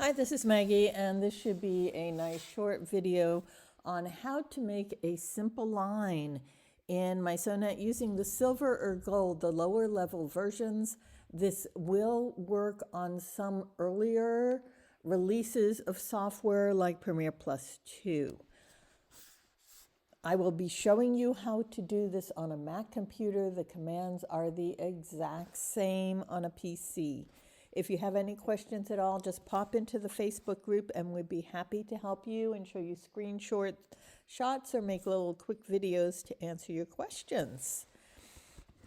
Hi, this is Maggie, and this should be a nice short video on how to make a simple line in mySewnet using the silver or gold, the lower level versions. This will work on some earlier releases of software like Premiere Plus 2. I will be showing you how to do this on a Mac computer. The commands are the exact same on a PC. If you have any questions at all, just pop into the Facebook group and we'd be happy to help you and show you screenshots or make little quick videos to answer your questions.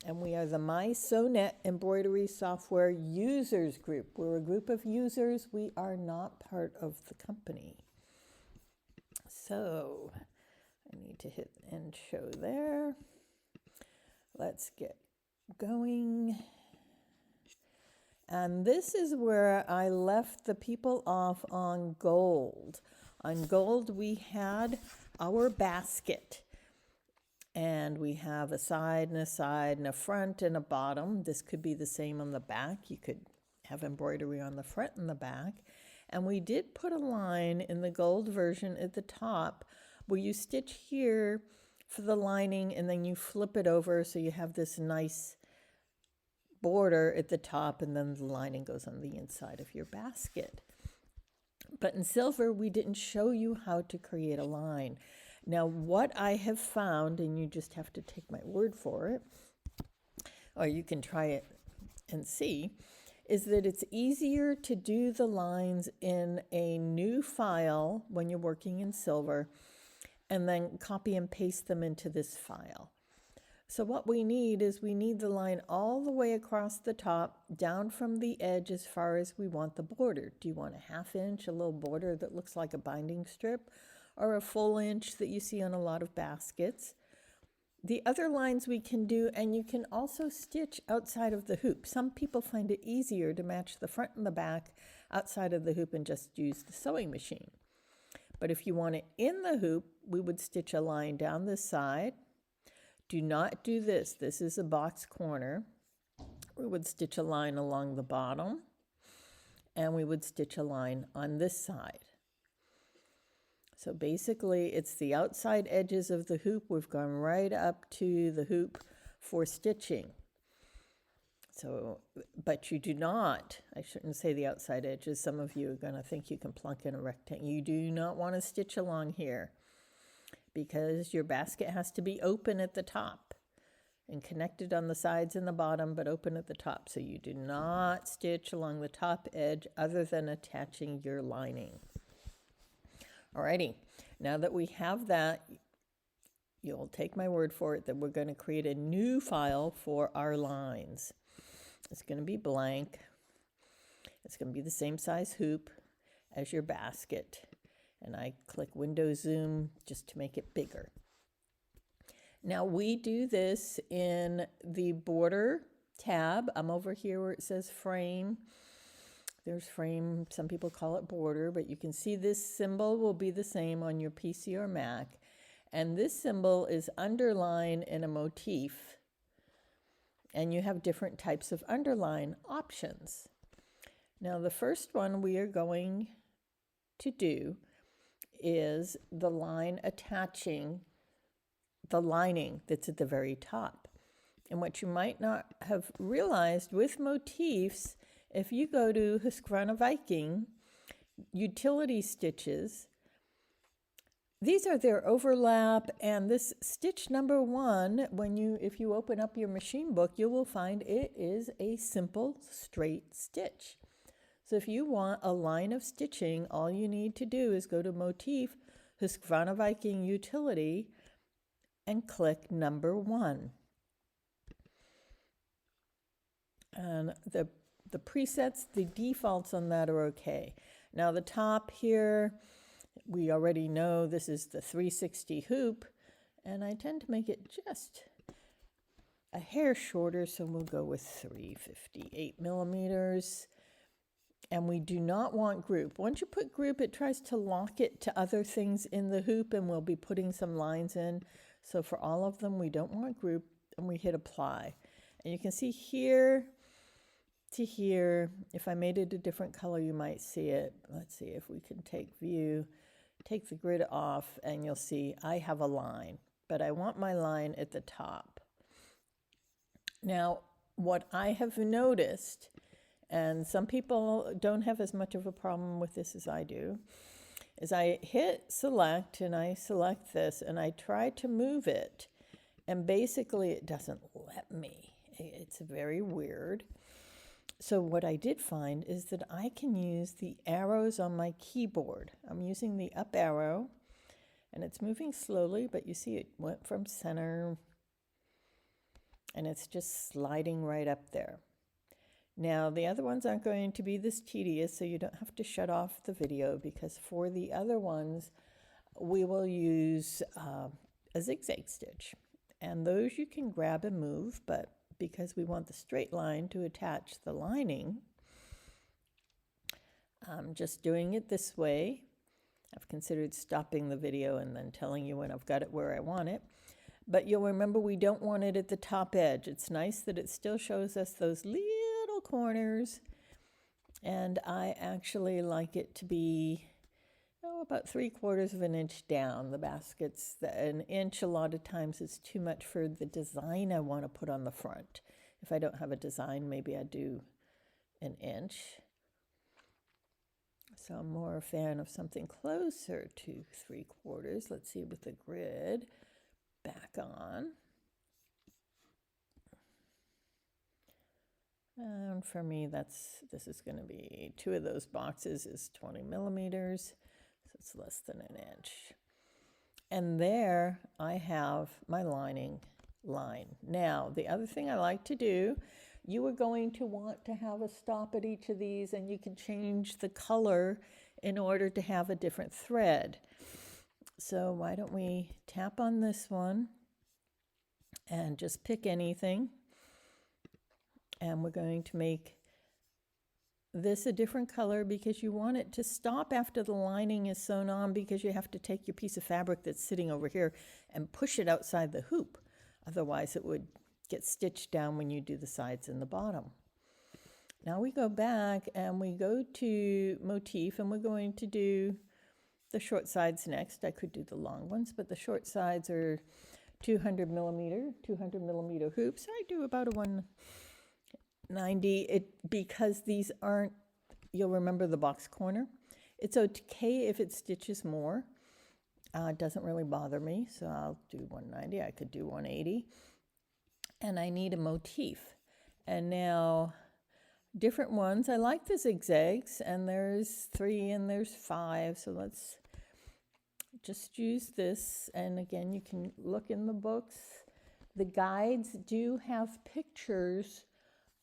And we are the mySewnet embroidery software users group. We're a group of users. We are not part of the company. So I need to hit end show there. Let's get going. And this is where I left the people off on gold. On gold, we had our basket. And we have a side and a front and a bottom. This could be the same on the back. You could have embroidery on the front and the back. And we did put a line in the gold version at the top where you stitch here for the lining and then you flip it over so you have this nice border at the top, and then the lining goes on the inside of your basket. But in silver, we didn't show you how to create a line. Now, what I have found, and you just have to take my word for it, or you can try it and see, is that it's easier to do the lines in a new file when you're working in silver, and then copy and paste them into this file. So what we need is we need the line all the way across the top, down from the edge as far as we want the border. Do you want a ½ inch, a little border that looks like a binding strip, or a full inch that you see on a lot of baskets? The other lines we can do, and you can also stitch outside of the hoop. Some people find it easier to match the front and the back outside of the hoop and just use the sewing machine. But if you want it in the hoop, we would stitch a line down this side. Do not do this. This is a box corner. We would stitch a line along the bottom, and we would stitch a line on this side. So basically, it's the outside edges of the hoop. We've gone right up to the hoop for stitching. So, but you do not, I shouldn't say the outside edges. Some of you are going to think you can plunk in a rectangle. You do not want to stitch along here, because your basket has to be open at the top and connected on the sides and the bottom, but open at the top. So you do not stitch along the top edge other than attaching your lining. Alrighty, now that we have that, you'll take my word for it that we're going to create a new file for our lines. It's going to be blank. It's going to be the same size hoop as your basket. And I click window zoom just to make it bigger. Now we do this in the border tab. I'm over here where it says frame. There's frame, some people call it border, but you can see this symbol will be the same on your PC or Mac. And this symbol is underline in a motif. And you have different types of underline options. Now the first one we are going to do is the line attaching the lining that's at the very top. And what you might not have realized with motifs, if you go to Husqvarna Viking utility stitches, these are their overlap, and this stitch number 1, if you open up your machine book, you will find it is a simple straight stitch. So if you want a line of stitching, all you need to do is go to Motif, Husqvarna Viking Utility, and click number 1. And the presets, the defaults on that are okay. Now the top here, we already know this is the 360 hoop, and I tend to make it just a hair shorter, so we'll go with 358 millimeters. And we do not want group. Once you put group, it tries to lock it to other things in the hoop, and we'll be putting some lines in. So for all of them, we don't want group, and we hit apply. And you can see here, to here. If I made it a different color, you might see it. Let's see if we can take view, take the grid off, and you'll see I have a line, but I want my line at the top. Now, what I have noticed, and some people don't have as much of a problem with this as I do, is I hit select and I select this and I try to move it, and basically it doesn't let me. It's very weird. So what I did find is that I can use the arrows on my keyboard. I'm using the up arrow, and it's moving slowly, but you see it went from center, and it's just sliding right up there. Now, the other ones aren't going to be this tedious, so you don't have to shut off the video, because for the other ones, we will use a zigzag stitch. And those you can grab and move, but because we want the straight line to attach the lining, I'm just doing it this way. I've considered stopping the video and then telling you when I've got it where I want it. But you'll remember we don't want it at the top edge. It's nice that it still shows us those little corners. And I actually like it to be about 3/4 of an inch down. The basket's an inch a lot of times is too much for the design I want to put on the front. If I don't have a design, maybe I do an inch. So I'm more a fan of something closer to 3/4. Let's see with the grid back on. And for me, this is going to be 2 of those boxes is 20 millimeters. So it's less than an inch. And there I have my lining line. Now, the other thing I like to do, you are going to want to have a stop at each of these, and you can change the color in order to have a different thread. So why don't we tap on this one and just pick anything. And we're going to make this a different color because you want it to stop after the lining is sewn on, because you have to take your piece of fabric that's sitting over here and push it outside the hoop. Otherwise it would get stitched down when you do the sides and the bottom. Now we go back and we go to motif, and we're going to do the short sides next. I could do the long ones, but the short sides are 200 millimeter hoops. I do about a 190, because these aren't, you'll remember the box corner. It's okay if it stitches more. It doesn't really bother me, so I'll do 190. I could do 180. And I need a motif. And now, different ones. I like the zigzags, and there's 3 and there's 5, so let's just use this. And again, you can look in the books. The guides do have pictures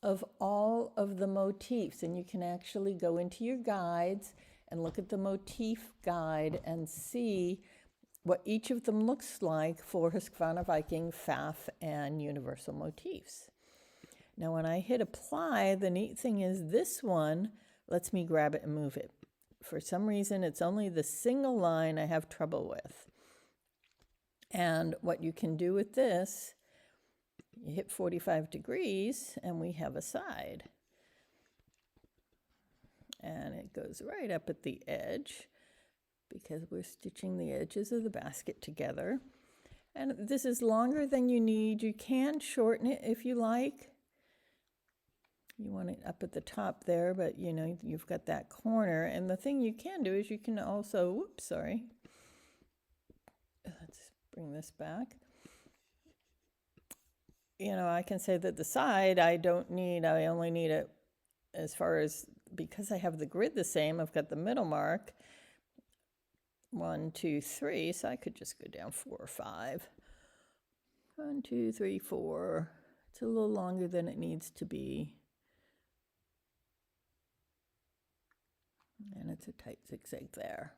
of all of the motifs, and you can actually go into your guides and look at the motif guide and see what each of them looks like for Husqvarna Viking, Pfaff, and Universal motifs. Now when I hit apply, the neat thing is this one lets me grab it and move it. For some reason, it's only the single line I have trouble with. And what you can do with this, you hit 45 degrees and we have a side. And it goes right up at the edge because we're stitching the edges of the basket together. And this is longer than you need. You can shorten it if you like. You want it up at the top there, but you know, you've got that corner. And the thing you can do is you can also, whoops, sorry. Let's bring this back. You know, I can say that the side I only need it as far as, because I have the grid the same, I've got the middle mark, 1, 2, 3, so I could just go down 4 or 5. 1, 2, 3, 4. It's a little longer than it needs to be. And it's a tight zigzag there.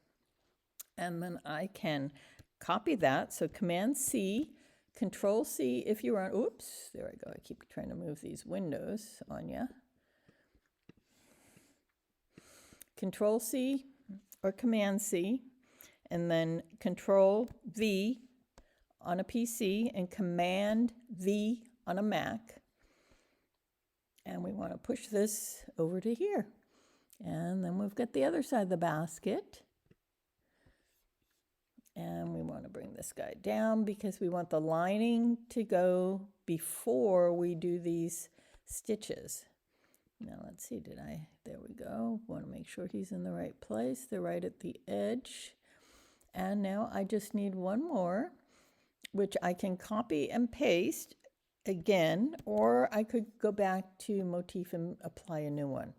And then I can copy that. So Command C, Control C if you're on, oops, there I go. I keep trying to move these windows on you. Control C or Command C, and then Control V on a PC and Command V on a Mac. And we want to push this over to here. And then we've got the other side of the basket. And we want to bring this guy down because we want the lining to go before we do these stitches. Now let's see, there we go. Want to make sure he's in the right place. They're right at the edge. And now I just need one more, which I can copy and paste again, or I could go back to motif and apply a new one.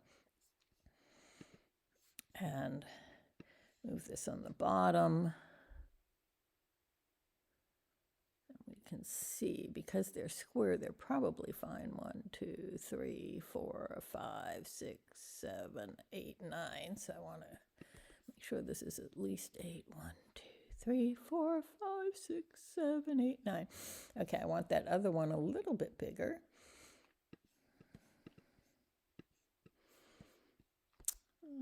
And move this on the bottom. We can see, because they're square, they're probably fine. 1, 2, 3, 4, 5, 6, 7, 8, 9. So I want to make sure this is at least 8. 1, 2, 3, 4, 5, 6, 7, 8, 9. Okay, I want that other one a little bit bigger.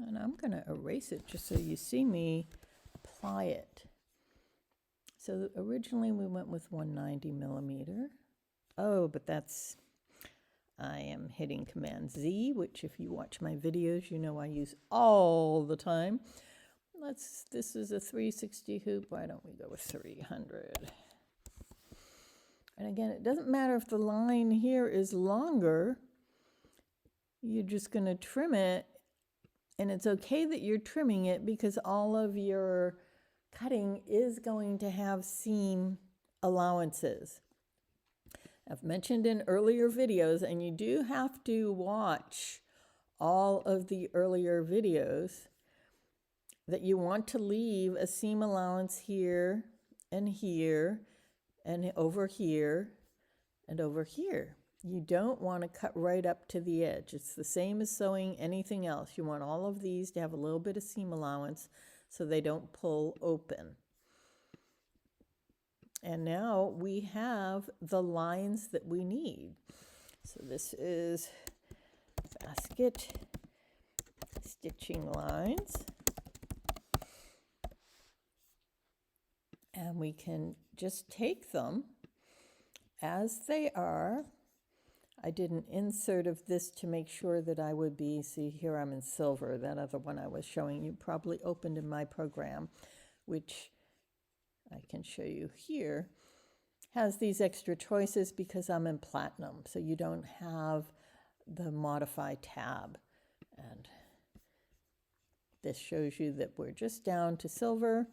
And I'm going to erase it just so you see me apply it. So originally we went with 190 millimeter. Oh, but I am hitting Command Z, which if you watch my videos, you know I use all the time. This is a 360 hoop. Why don't we go with 300? And again, it doesn't matter if the line here is longer. You're just going to trim it. And it's okay that you're trimming it because all of your cutting is going to have seam allowances. I've mentioned in earlier videos, and you do have to watch all of the earlier videos, that you want to leave a seam allowance here and over here and over here. You don't want to cut right up to the edge. It's the same as sewing anything else. You want all of these to have a little bit of seam allowance so they don't pull open. And now we have the lines that we need. So this is basket stitching lines. And we can just take them as they are. I did an insert of this to make sure that I would be, see here I'm in silver, that other one I was showing you probably opened in my program, which I can show you here, has these extra choices because I'm in platinum, so you don't have the modify tab. And this shows you that we're just down to silver.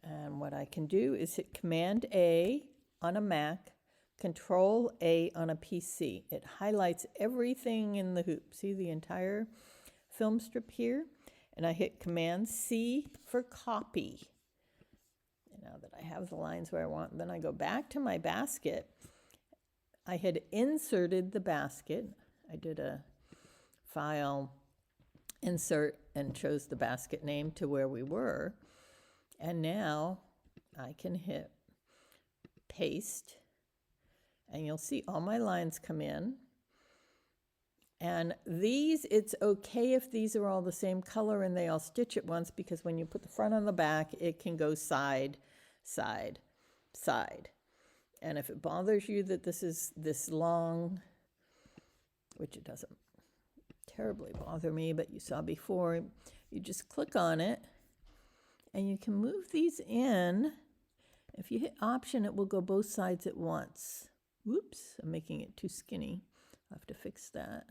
And what I can do is hit Command A on a Mac, Control A on a PC. It highlights everything in the hoop. See the entire film strip here? And I hit Command C for copy. And now that I have the lines where I want, then I go back to my basket. I had inserted the basket. I did a file insert and chose the basket name to where we were. And now I can hit paste. And you'll see all my lines come in. And these, it's okay if these are all the same color and they all stitch at once, because when you put the front on the back, it can go side, side, side. And if it bothers you that this is this long, which it doesn't terribly bother me, but you saw before, you just click on it and you can move these in. If you hit Option, it will go both sides at once. Whoops, I'm making it too skinny. I'll have to fix that.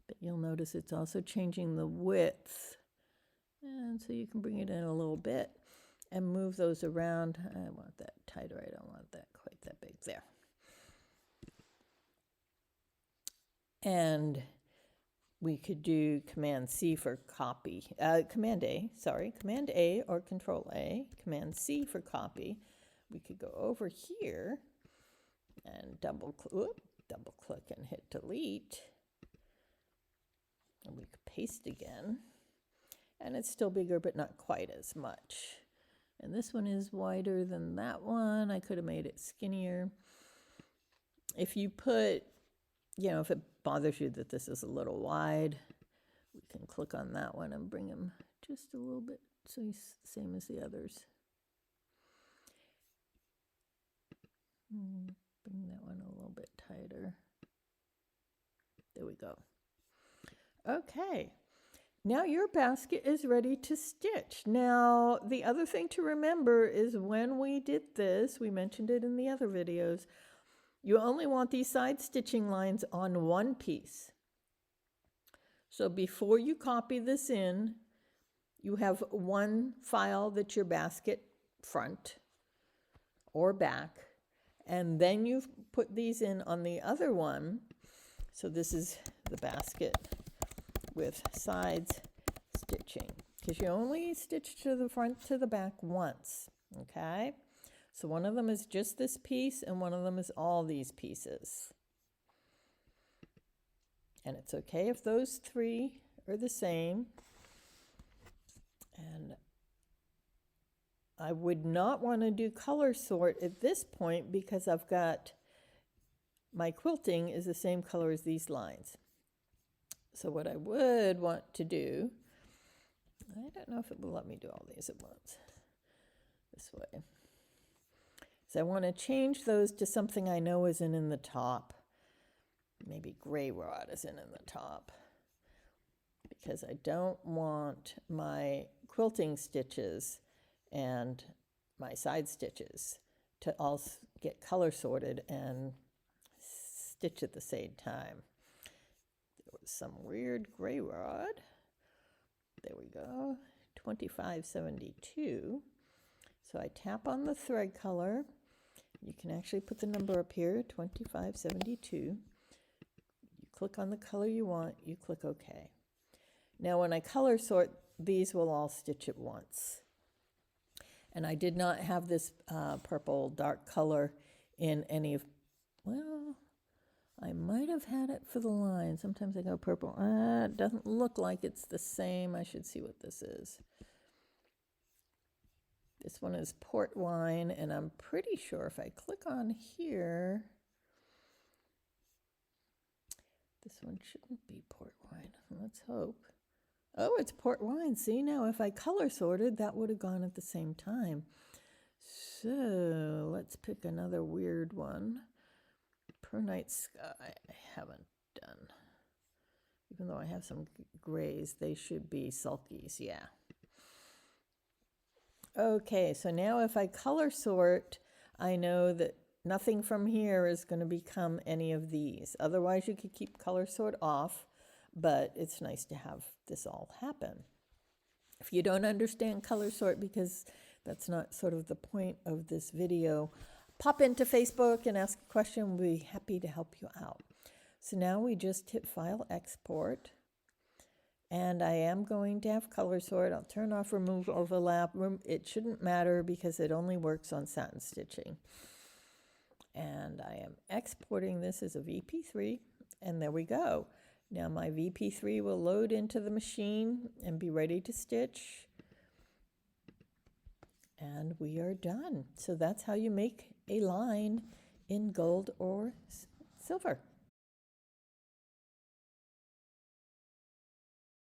But you'll notice it's also changing the width. And so you can bring it in a little bit and move those around. I want that tighter. I don't want that quite that big there. And we could do Command C for copy. Command A or Control A. Command C for copy. We could go over here and double click and hit delete. And we could paste again. And it's still bigger, but not quite as much. And this one is wider than that one. I could have made it skinnier. If you put, if it bothers you that this is a little wide, we can click on that one and bring him just a little bit so he's the same as the others. Bring that one a little bit tighter. There we go. Okay. Now your basket is ready to stitch. Now, the other thing to remember is when we did this, we mentioned it in the other videos, you only want these side stitching lines on one piece. So before you copy this in, you have one file that's your basket front or back, and then you put these in on the other one. So this is the basket with sides stitching, because you only stitch to the front to the back once, okay? So one of them is just this piece and one of them is all these pieces. And it's okay if those three are the same. And I would not want to do color sort at this point because I've got my quilting is the same color as these lines. So what I would want to do, I don't know if it will let me do all these at once, this way. So I want to change those to something I know isn't in the top. Maybe gray rod isn't in the top, because I don't want my quilting stitches and my side stitches to all get color sorted and stitch at the same time. There was some weird gray rod. There we go, 2572. So I tap on the thread color. You can actually put the number up here, 2572. You click on the color you want, you click OK. Now when I color sort, these will all stitch at once. And I did not have this purple dark color in any of, well, I might have had it for the line. Sometimes I go purple. It doesn't look like it's the same. I should see what this is. This one is port wine, and I'm pretty sure if I click on here, this one shouldn't be port wine. Let's hope. Oh, it's port wine. See, now if I color sorted, that would have gone at the same time. So let's pick another weird one. Per Night Sky, I haven't done. Even though I have some grays, they should be sulkies, yeah. Okay, so now if I color sort, I know that nothing from here is going to become any of these. Otherwise, you could keep color sort off, but it's nice to have this all happen. If you don't understand color sort, because that's not sort of the point of this video, pop into Facebook and ask a question. We'll be happy to help you out. So now we just hit File, Export. And I am going to have color sort. I'll turn off Remove Overlap. It shouldn't matter because it only works on satin stitching. And I am exporting this as a VP3. And there we go. Now my VP3 will load into the machine and be ready to stitch. And we are done. So that's how you make a line in gold or silver.